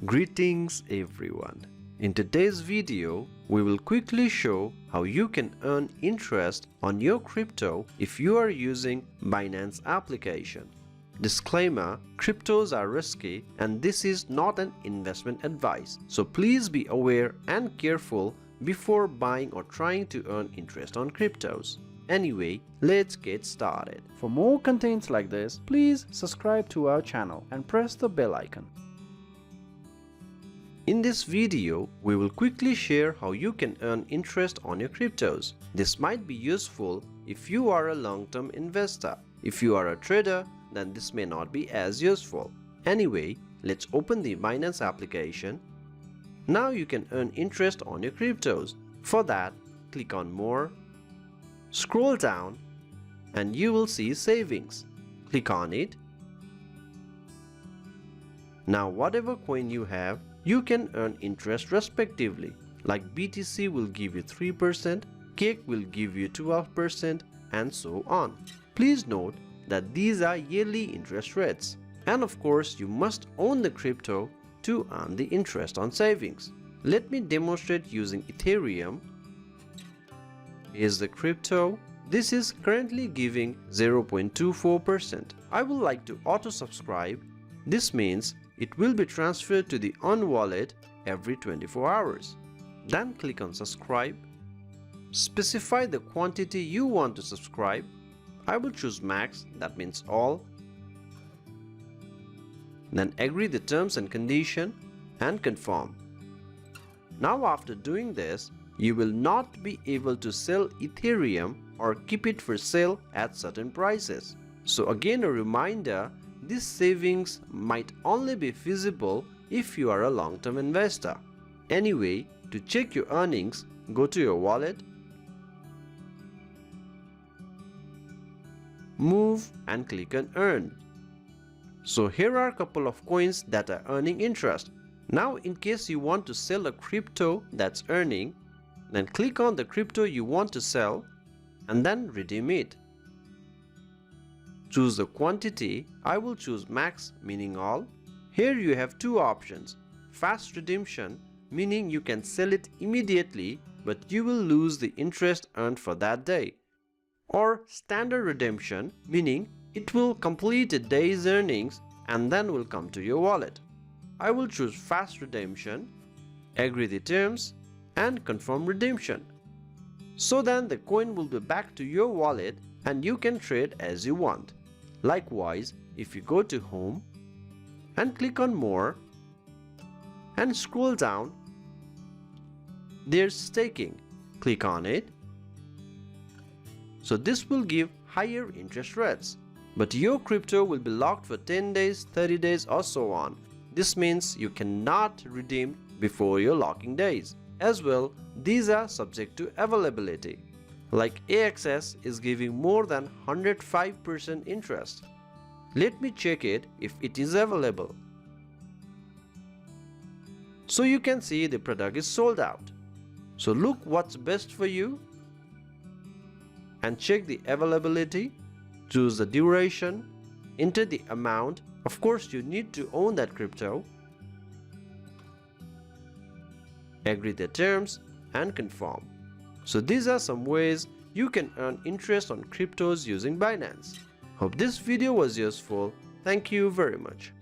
Greetings everyone. In today's video, we will quickly show how you can earn interest on your crypto if you are using Binance application. Disclaimer: cryptos are risky and this is not an investment advice. So please be aware and careful before buying or trying to earn interest on cryptos. Anyway, let's get started. For more contents like this, please subscribe to our channel and press the bell icon. In this video, we will quickly share how you can earn interest on your cryptos. This might be useful if you are a long-term investor. If you are a trader, then this may not be as useful. Anyway, let's open the Binance application. Now you can earn interest on your cryptos. For that, click on More, scroll down, and you will see Savings. Click on it. Now whatever coin you have, you can earn interest respectively. Like BTC will give you 3%, Cake will give you 12%, and so on. Please note that these are yearly interest rates. And of course, you must own the crypto to earn the interest on savings. Let me demonstrate using Ethereum. Here's the crypto. This is currently giving 0.24%. I would like to auto-subscribe. This means it will be transferred to the on wallet every 24 hours. Then click on subscribe. Specify the quantity you want to subscribe. I will choose max, that means all. Then agree the terms and condition and confirm. Now after doing this, you will not be able to sell Ethereum or keep it for sale at certain prices. So again a reminder, this savings might only be feasible if you are a long-term investor. Anyway, to check your earnings, go to your wallet, move and click on Earn. So here are a couple of coins that are earning interest. Now in case you want to sell a crypto that's earning, then click on the crypto you want to sell and then redeem it. Choose the quantity. I will choose max, meaning all. Here you have two options: fast redemption, meaning you can sell it immediately but you will lose the interest earned for that day, or standard redemption, meaning it will complete a day's earnings and then will come to your wallet. I will choose fast redemption, agree the terms and confirm redemption. So then the coin will be back to your wallet and you can trade as you want. Likewise, if you go to Home and click on More and scroll down, there's Staking. Click on it. So this will give higher interest rates, but your crypto will be locked for 10 days, 30 days or so on. This means you cannot redeem before your locking days. As well, these are subject to availability. Like AXS is giving more than 105% interest. Let me check it if it is available. So you can see the product is sold out. So look what's best for you and check the availability, choose the duration, enter the amount. Of course, you need to own that crypto. Agree the terms and confirm. So these are some ways you can earn interest on cryptos using Binance. Hope this video was useful. Thank you very much.